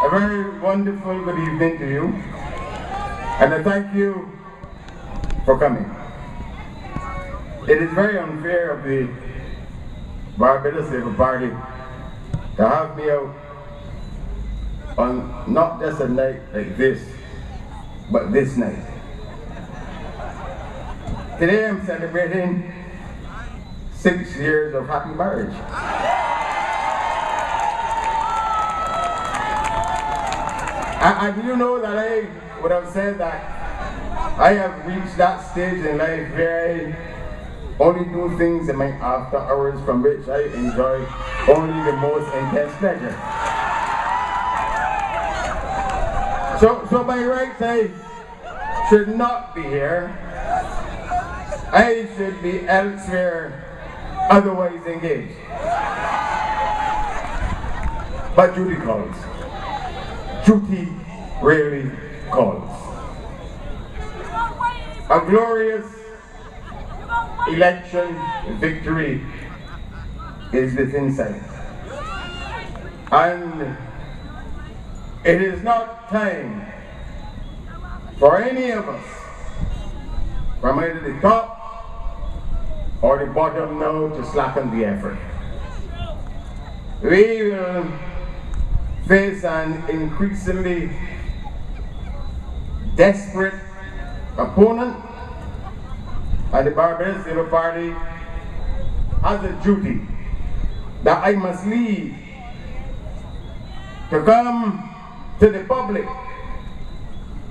A very wonderful good evening to you, and I thank you for coming. It is very unfair of the Barbados Labour Party to have me out on not just a night like this, but this night. Today I'm celebrating 6 years of happy marriage. And you know that I would have said that I have reached that stage in life where I only do things in my after hours from which I enjoy only the most intense pleasure. So by rights I should not be here. I should be elsewhere, otherwise engaged. But duty calls. Duty really calls. A glorious election victory is within sight. And it is not time for any of us, from either the top or the bottom now, to slacken the effort. We will face an increasingly desperate opponent, and the Barbados Labour Party has a duty that I must leave to come to the public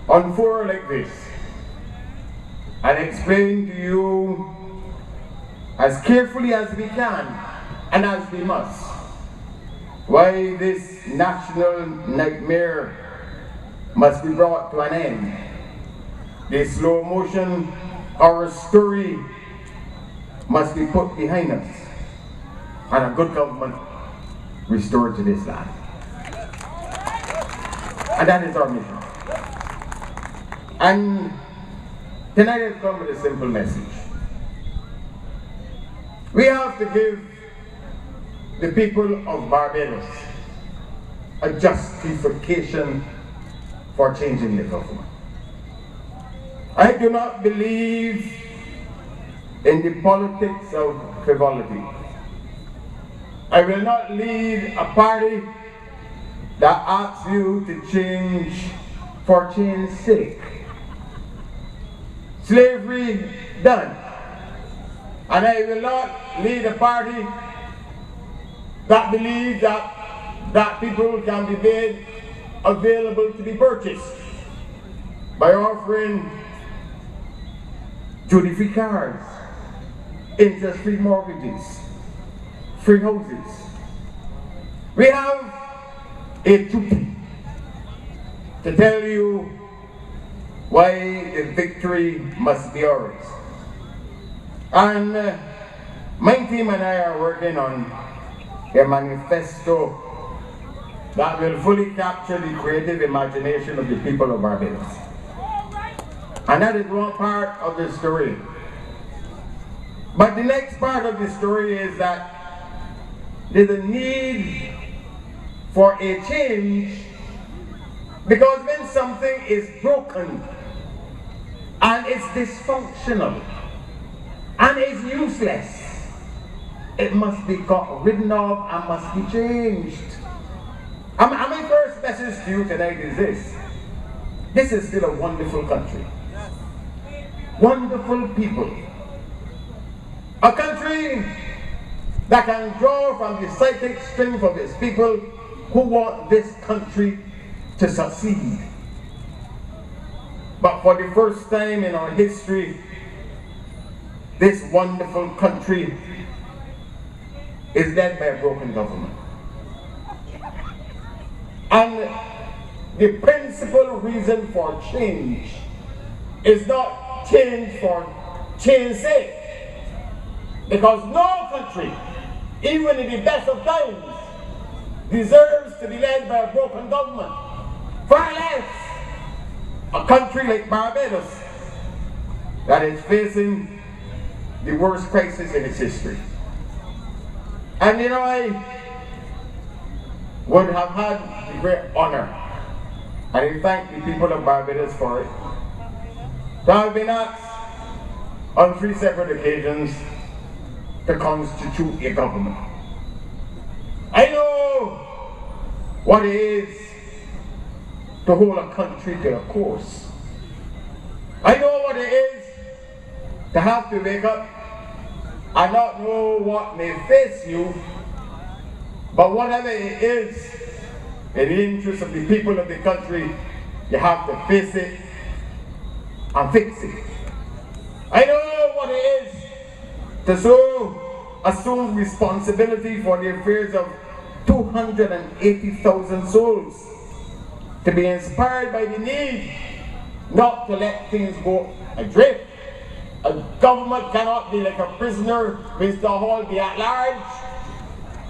on fora like this and explain to you as carefully as we can and as we must why this national nightmare must be brought to an end. The slow motion horror story must be put behind us and a good government restored to this land. And that is our mission. And tonight I've come with a simple message. We have to give the people of Barbados a justification for changing the government. I do not believe in the politics of frivolity. I will not lead a party that asks you to change for change's sake. Slavery done. And I will not lead a party that believes that people can be made available to be purchased by offering duty-free cars, interest-free mortgages, free houses. We have a duty to tell you why the victory must be ours. And my team and I are working on a manifesto that will fully capture the creative imagination of the people of Barbados. And that is one part of the story. But the next part of the story is that there's a need for a change, because when something is broken and it's dysfunctional and it's useless, it must be got rid of and must be changed. And my first message to you tonight is this. This is still a wonderful country. Wonderful people. A country that can draw from the psychic strength of its people who want this country to succeed. But for the first time in our history, this wonderful country is led by a broken government. And the principal reason for change is not change for change's sake. Because no country, even in the best of times, deserves to be led by a broken government. Far less a country like Barbados that is facing the worst crisis in its history. And you know, I would have had the with great honor, and I thank the people of Barbados for it, to have been asked on 3 separate occasions to constitute a government. I know what it is to hold a country to a course. I know what it is to have to wake up and not know what may face you, but whatever it is, in the interest of the people of the country, you have to face it and fix it. I know what it is to so assume responsibility for the affairs of 280,000 souls, to be inspired by the need not to let things go adrift. A government cannot be like a prisoner, Mr. Hall, be at large.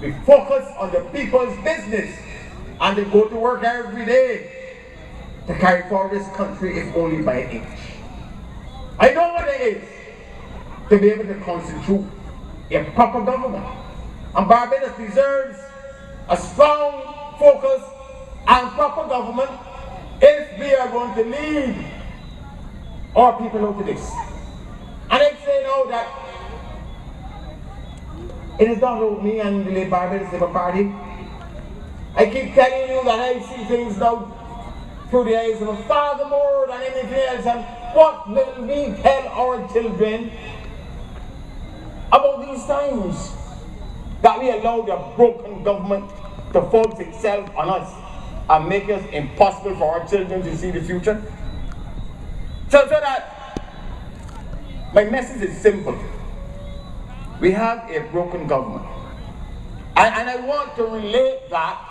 We focus on the people's business and they go to work every day to carry forward this country, if only by an inch. I know what it is to be able to constitute a proper government. And Barbados deserves a strong, focused, and proper government if we are going to lead our people out of this. And I say now that it is not about me and the Barbados Labour Party. I keep telling you that I see things now through the eyes of a father more than anything else. And what will we tell our children about these times that we allow the broken government to force itself on us and make it impossible for our children to see the future? So that my message is simple. We have a broken government. And I want to relate that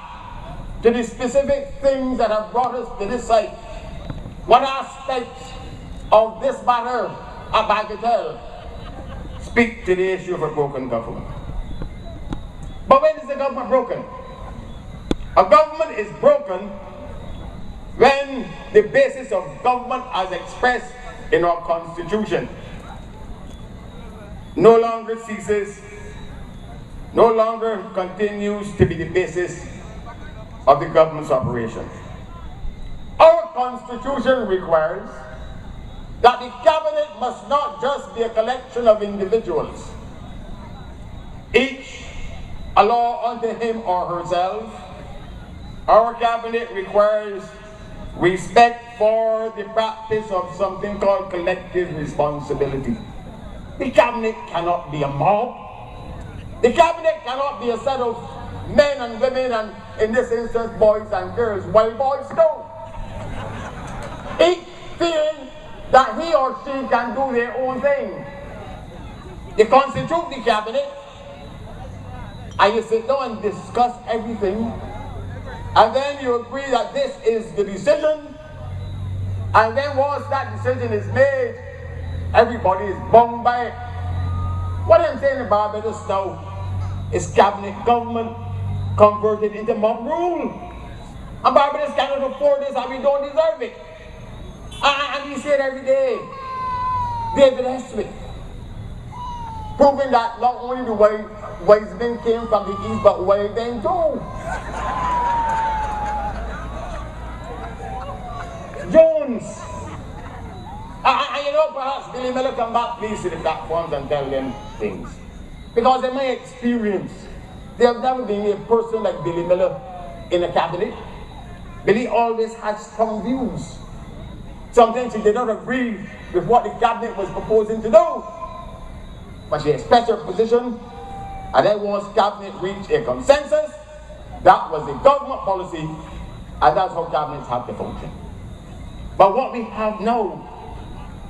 to the specific things that have brought us to this site. What aspects of this matter of Bagatelle speak to the issue of a broken government? But when is the government broken? A government is broken when the basis of government as expressed in our Constitution no longer ceases, no longer continues to be the basis of the government's operations. Our Constitution requires that the cabinet must not just be a collection of individuals, each a law unto him or herself. Our cabinet requires respect for the practice of something called collective responsibility. The cabinet cannot be a mob. The cabinet cannot be a set of men and women, and in this instance, boys and girls, wild boys too. Each feeling that he or she can do their own thing. You constitute the cabinet, and you sit down and discuss everything, and then you agree that this is the decision, and then once that decision is made, everybody is bound by it. What I'm saying in Barbados now is cabinet government converted into mob rule. And Barbados cannot afford this, and we don't deserve it. And we say it every day. David Eswick, proving that not only the wise men came from the east, but wild men too. Jones. And you know, perhaps Billy Miller come back please to the platforms and tell them things. Because in my experience, there have never been a person like Billy Miller in a cabinet. Billy always had strong views. Sometimes she did not agree with what the cabinet was proposing to do, but she expressed her position, and then once cabinet reached a consensus, that was the government policy, and that's how cabinets have to function. But what we have now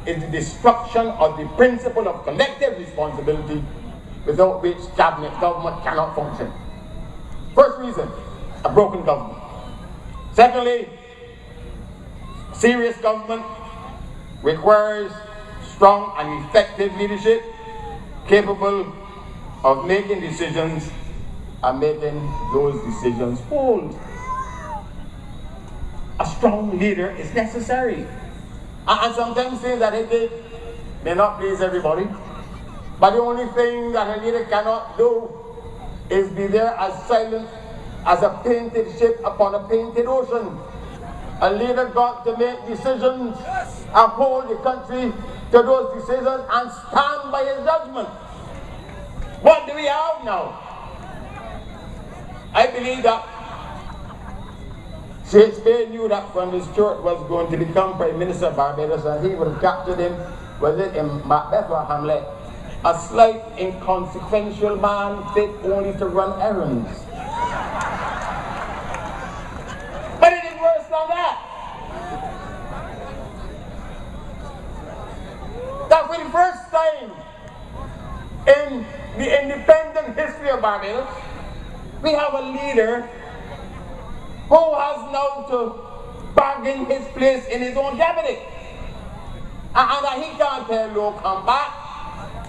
is the destruction of the principle of collective responsibility, without which cabinet government cannot function. First reason, a broken government. Secondly, serious government requires strong and effective leadership capable of making decisions and making those decisions hold. A strong leader is necessary. And sometimes things that he did may not please everybody, but the only thing that a leader cannot do is be there as silent as a painted ship upon a painted ocean. A leader got to make decisions, uphold the country to those decisions, and stand by his judgment. What do we have now? I believe that Shakespeare knew that when Stuart was going to become Prime Minister of Barbados, and he would have captured him, was it in Macbeth or Hamlet, a slight, inconsequential man fit only to run errands. But it is worse than that. That for the first time in the independent history of Barbados, we have a leader who has now to bargain his place in his own cabinet. And that he can't tell Low come back,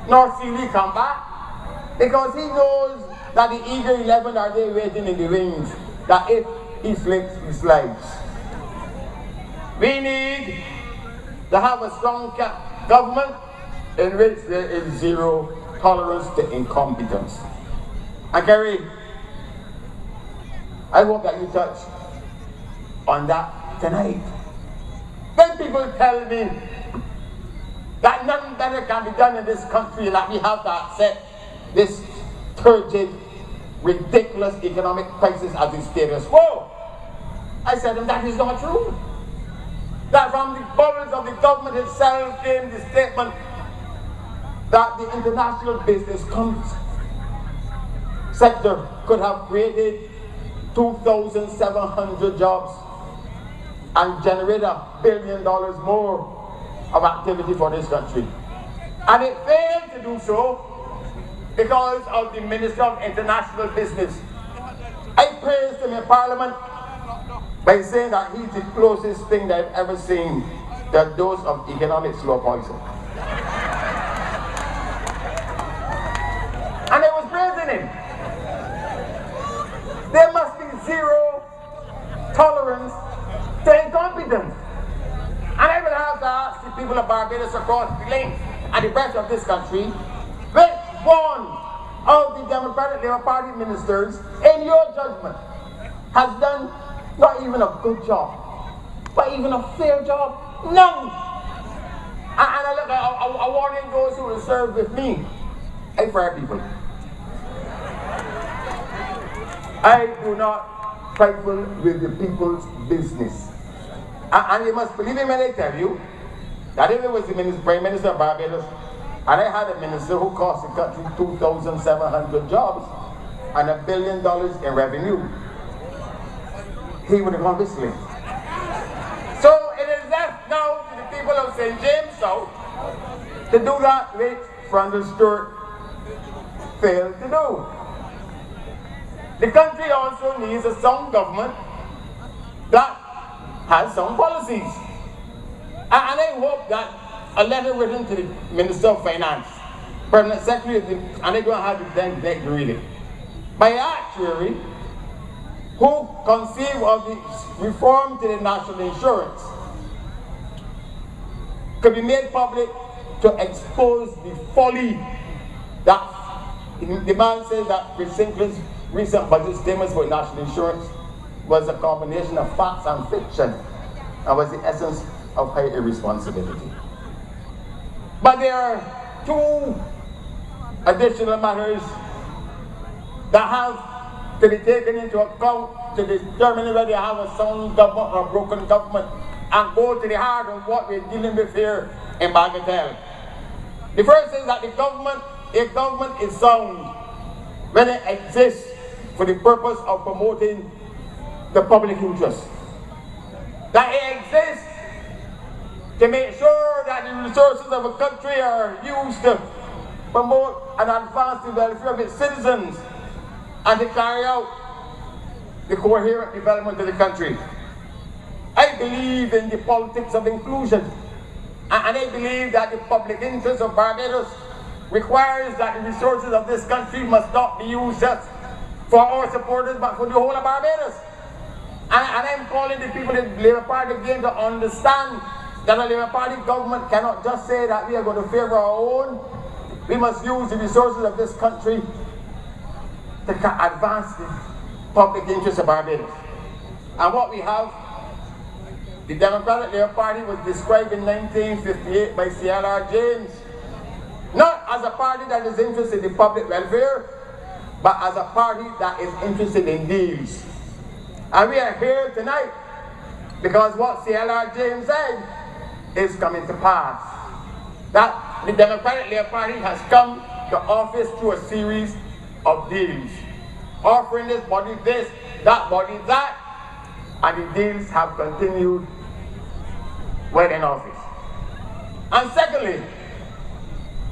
nor Sealy come back, because he knows that the eager 11 are there waiting in the wings, that if he slips, he slides. We need to have a strong government in which there is zero tolerance to incompetence. And Kerry, I hope that you touch on that tonight. When people tell me that nothing better can be done in this country and that we have to accept this turgid, ridiculous economic crisis as the status quo, I said to them, that is not true. That from the bowels of the government itself came the statement that the international business sector could have created 2,700 jobs and generate $1 billion more of activity for this country. And it failed to do so because of the Minister of International Business. I praised him in Parliament by saying that he's the closest thing that I've ever seen to a dose of economic slow poison. And I was praising him. There must be zero tolerance to incompetence. And I will have to ask the people of Barbados across the length and the breadth of this country, which one of the Democratic Labour Party ministers, in your judgment, has done not even a good job, but even a fair job? None. And I warning those who will serve with me. I fire people. I do not trifle with the people's business. And you must believe me when I tell you that if it was the Prime Minister of Barbados and I had a minister who cost the country 2,700 jobs and $1 billion in revenue, he would have gone whistling. So it is left now to the people of St. James South to do that which Francis Stewart failed to do. The country also needs a sound government that has some policies. And I hope that a letter written to the Minister of Finance, Permanent Secretary, and I don't have the time to read it, by an actuary who conceived of the reform to the national insurance, could be made public to expose the folly that the man says that Chris Sinclair's recent budget statements for national insurance was a combination of facts and fiction and was the essence of high irresponsibility. But there are two additional matters that have to be taken into account to determine whether you have a sound government or a broken government and go to the heart of what we're dealing with here in Bagatelle. The first is that a government is sound when it exists for the purpose of promoting the public interest. That it exists to make sure that the resources of a country are used to promote and advance the welfare of its citizens and to carry out the coherent development of the country. I believe in the politics of inclusion, and I believe that the public interest of Barbados requires that the resources of this country must not be used just for our supporters, but for the whole of Barbados. And I'm calling the people in the Labour Party again to understand that a Labour Party government cannot just say that we are going to favour our own. We must use the resources of this country to advance public interest of Barbados. And what we have, the Democratic Labour Party was described in 1958 by C.L.R. James, not as a party that is interested in public welfare, but as a party that is interested in deals. And we are here tonight because what C.L.R. James said is coming to pass. That the Democratic Labour Party has come to office through a series of deals, offering this body this, that body that, and the deals have continued when in office. And secondly,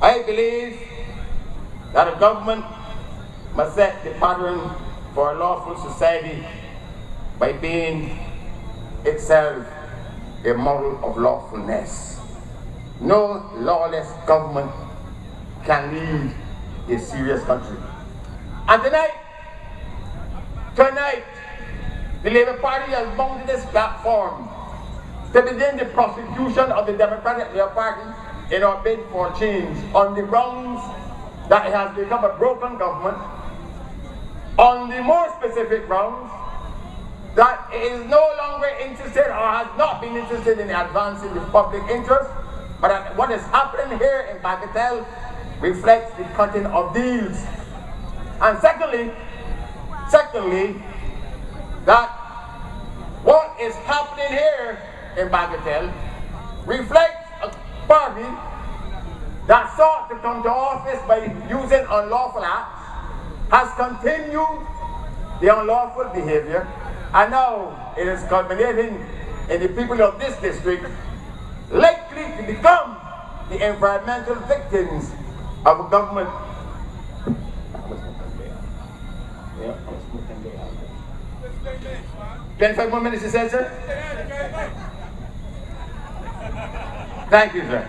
I believe that the government must set the pattern for a lawful society by being itself a model of lawfulness. No lawless government can lead a serious country. And tonight, the Labour Party has mounted this platform to begin the prosecution of the Democratic Labour Party in our bid for change on the grounds that it has become a broken government, on the more specific grounds that it is no longer interested or has not been interested in advancing the public interest, but that what is happening here in Bagatelle reflects the cutting of deals. And secondly, that what is happening here in Bagatelle reflects a party that sought to come to office by using unlawful acts, has continued the unlawful behavior, and now it is culminating in the people of this district likely to become the environmental victims of a government. 25 more minutes, you said, sir? Thank you, sir.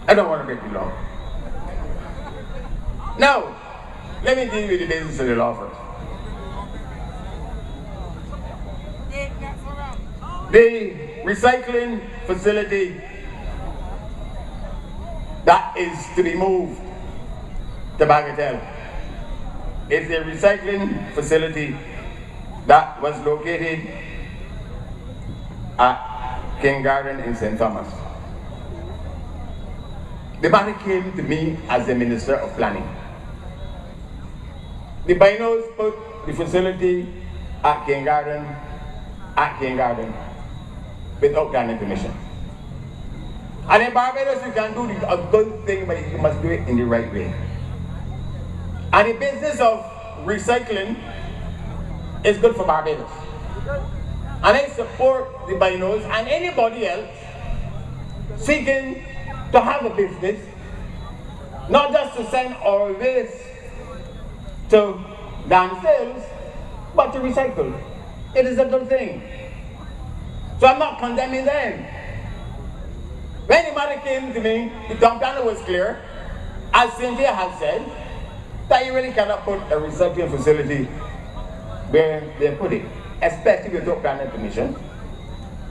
I don't want to make you long. Now, let me deal with the business of the law first. The recycling facility that is to be moved to Bagatelle is a recycling facility that was located at King Garden in St. Thomas. The matter came to me as the Minister of Planning. The Binos put the facility at King Garden without planning permission. And in Barbados, you can do a good thing, but you must do it in the right way. And the business of recycling is good for Barbados. And I support the Binos and anybody else seeking to have a business, not just to send our waste to landfills, but to recycle. It is a good thing. So I'm not condemning them. When the matter came to me, the town planner was clear, as Cynthia has said, that you really cannot put a recycling facility where they put it, especially without planning permission.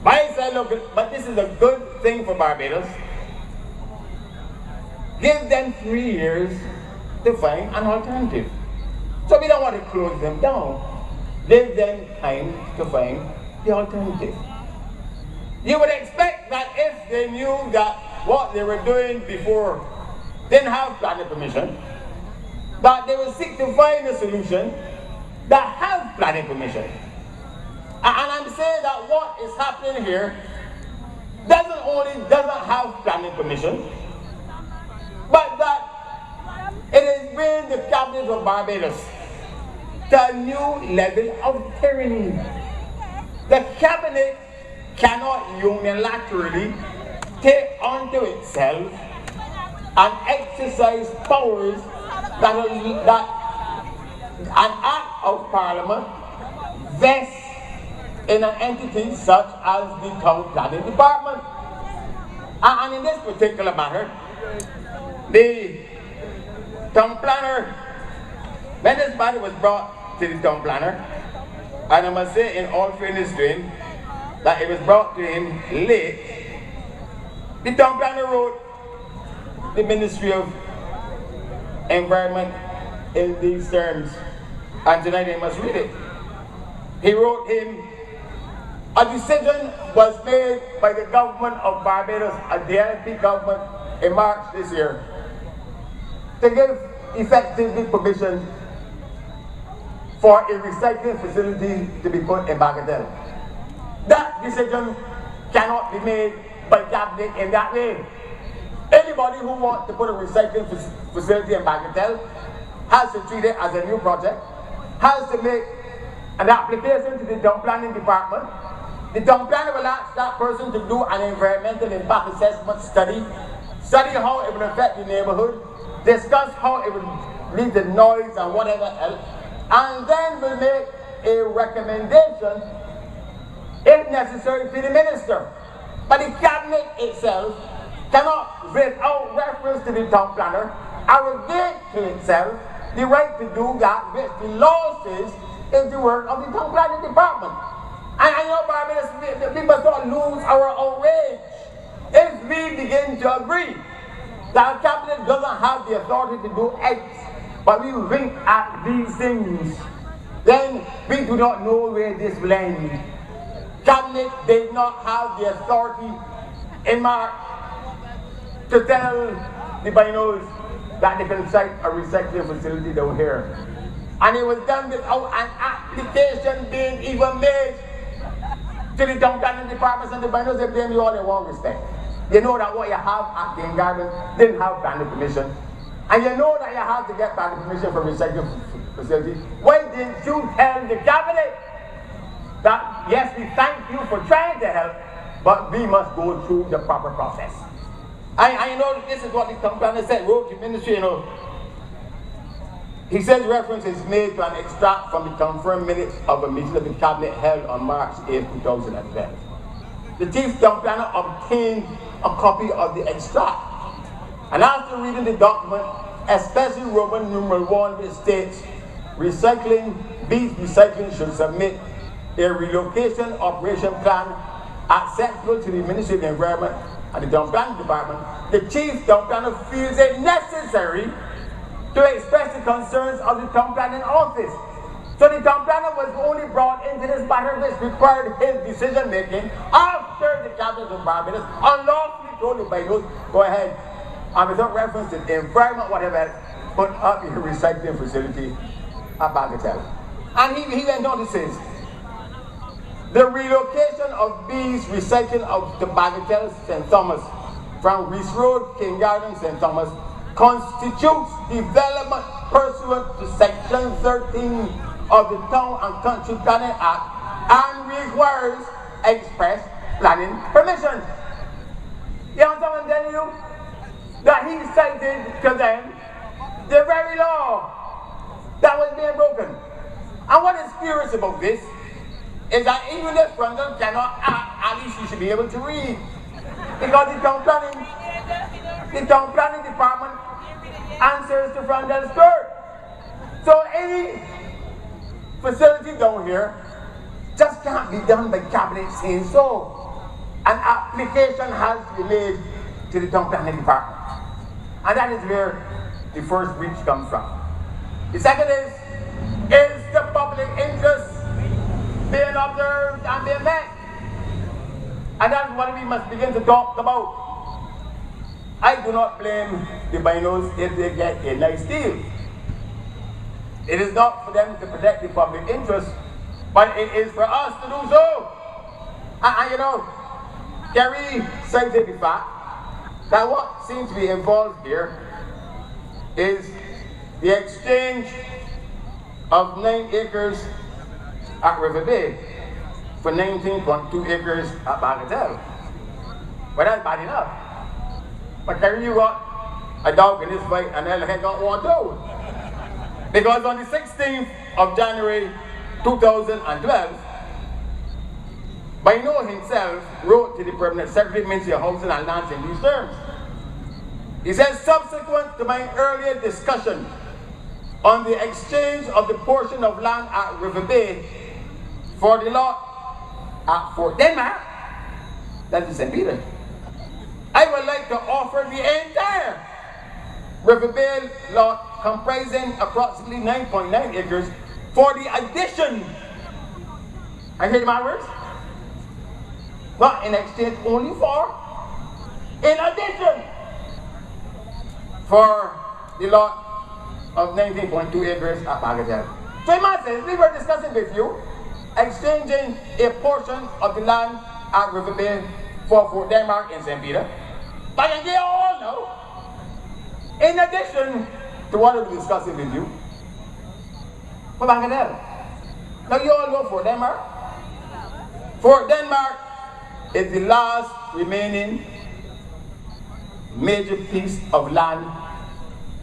But I said, look, but this is a good thing for Barbados. Give them 3 years to find an alternative. So we don't want to close them down. Give them time to find the alternative. You would expect that if they knew that what they were doing before didn't have planning permission, that they would seek to find a solution that has planning permission. And I'm saying that what is happening here doesn't have planning permission, but that it is bringing the cabinet of Barbados to a new level of tyranny. The cabinet cannot unilaterally take unto itself and exercise powers that an act of parliament vests in an entity such as the town planning department. And in this particular matter, the town planner, when this matter was brought to the town planner, and I must say in all fairness to him, that it was brought to him late, the town planner wrote the Ministry of Environment in these terms, and tonight I must read it. He wrote him, a decision was made by the government of Barbados, a DLP government, in March this year, to give effective permission for a recycling facility to be put in Bagatelle. That decision cannot be made by cabinet in that way. Anybody who wants to put a recycling facility in Bagatelle has to treat it as a new project, has to make an application to the town planning department. The town planner will ask that person to do an environmental impact assessment study how it will affect the neighborhood, discuss how it will lead to noise and whatever else, and then will make a recommendation, if necessary, to the minister. But the cabinet itself cannot, without reference to the town planner, arrogate to itself the right to do that which the law says is the work of the town planning department. And I know, Barbados, we must not lose our outrage if we begin to agree that the cabinet doesn't have the authority to do X, but we wink at these things, then we do not know where this will end. Cabinet did not have the authority in March to tell the Binos that they can site a recycling facility down here. And it was done without an application being even made to the town planning departments, and the Binos, they blame you all in one respect. You know that what you have at the garden didn't have planning permission. And you know that you have to get planning permission for recycling facility. Why didn't you tell the cabinet that, yes, we thank you for trying to help, but we must go through the proper process? I know this is what the town planner said, wrote to the ministry, you know. He says reference is made to an extract from the confirmed minutes of a meeting of the cabinet held on March 8, 2012. The chief town planner obtained a copy of the extract, and after reading the document, especially Roman numeral 1, which states recycling, beach recycling should submit a relocation operation plan acceptable to the Ministry of Environment and the town planning department, the chief town planner feels it necessary to express the concerns of the town planning office. So the town planner was only brought into this matter which required his decision making after the cabinet of Barbados unlawfully told the Binos, go ahead, and without reference to the environment, whatever, put up a recycling facility at Bagatelle. And he went on to say, the relocation of these recycling of the Bagatelle St. Thomas from Reese Road, King Garden, St. Thomas constitutes development pursuant to Section 13 of the Town and Country Planning Act and requires express planning permission. You know what I'm telling you? That he cited to them the very law that was being broken. And what is curious about this is that even if Rundle cannot act, at least you should be able to read. Because the town planning department answers to Rundle's court. So any facility down here just can't be done by cabinet saying so. An application has to be made to the town planning department. And that is where the first breach comes from. The second is the public interest being observed and being met? And that's what we must begin to talk about. I do not blame the Binos if they get a nice deal. It is not for them to protect the public interest, but it is for us to do so. And you know, Kerry cited the fact that what seems to be involved here is the exchange of 9 acres at Riverbend for 19.2 acres at Bagatelle. Well, that's bad enough. But Kerry, you got a dog in this fight and Elhead got one too. Because on the 16th of January 2012, Bino himself wrote to the Permanent Secretary, Ministry of Housing and Lands in these terms. He says, subsequent to my earlier discussion on the exchange of the portion of land at Riverbend for the lot at Fort Denmark, that is St. Peter, I would like to offer the entire Riverbend lot comprising approximately 9.9 acres for the addition, I hear my words? Not in exchange only for, in addition, for the lot of 19.2 acres at Bagatelle. So in my sense, we were discussing with you, exchanging a portion of the land at Riverbend for Fort Denmark in St. Peter. But as you all know, in addition to what we're discussing with you, for Bagatelle. Now you all know Fort Denmark. Fort Denmark is the last remaining major piece of land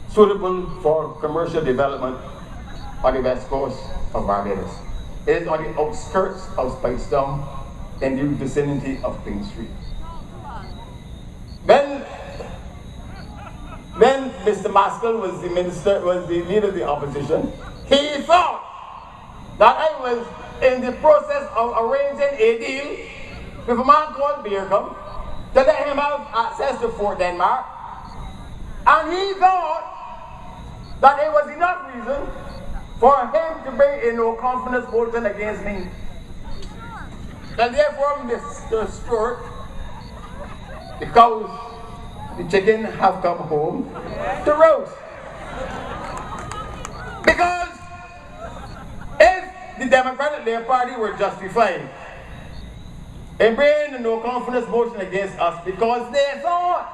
suitable for commercial development on the west coast of Barbados. It is on the outskirts of Spicestown in the vicinity of King Street. When Mr. Maskell was the leader of the opposition, he thought that I was in the process of arranging a deal with a man called Beercombe to let him have access to Fort Denmark. And he thought that there was enough reason for him to bring a no confidence motion against me. And therefore, Mr. Stewart, the cows, the chicken have come home to roast. Because if the Democratic Labour Party were justified in bringing a no confidence motion against us because they thought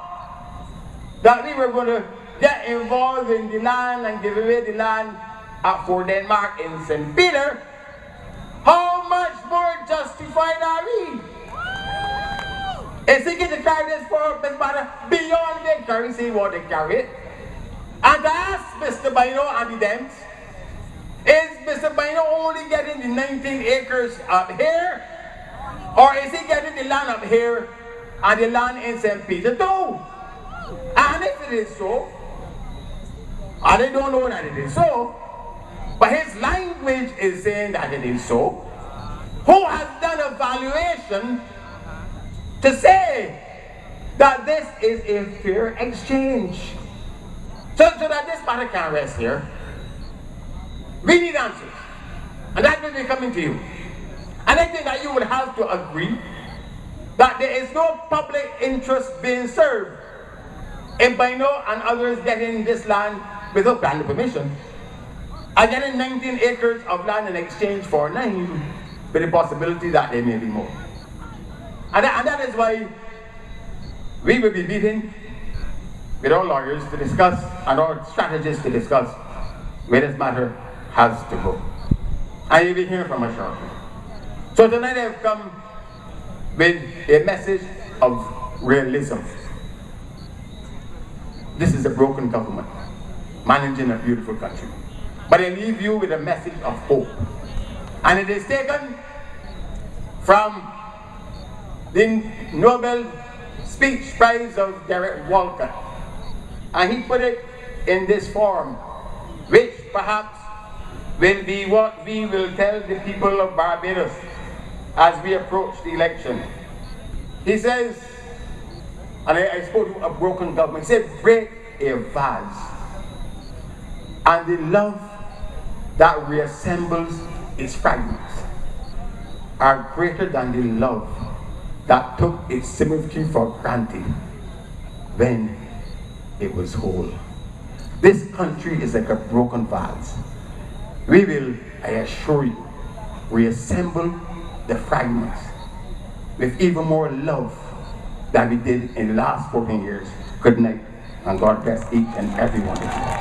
that we were going to get involved in the land and give away the land at Fort Denmark in St. Peter, how much more justified are we? Is he going to carry this forward, Mr. Banner, beyond the currency what they carry it? And to ask Mr. Bino and the Dems, is Mr. Bino only getting the 19 acres up here? Or is he getting the land up here and the land in St. Peter too? And if it is so, and they don't know that it is so, but his language is saying that it is so, who has done a valuation to say that this is a fair exchange? So that this matter can rest here, we need answers. And that will be coming to you. And I think that you would have to agree that there is no public interest being served in Bino and others getting this land without planning permission. And getting 19 acres of land in exchange for 9, with the possibility that there may be more. And that is why we will be meeting with our lawyers to discuss and our strategists to discuss where this matter has to go. And you'll be hearing from us shortly. So tonight I've come with a message of realism. This is a broken government managing a beautiful country. But I leave you with a message of hope. And it is taken from the Nobel Speech Prize of Derek Walcott. And he put it in this form, which perhaps will be what we will tell the people of Barbados as we approach the election. He says, and I spoke to a broken government, he said, break a vase, and the love that reassembles its fragments are greater than the love that took its symmetry for granted when it was whole. This country is like a broken vase. We will, I assure you, reassemble the fragments with even more love than we did in the last 14 years. Good night, and God bless each and every one of you.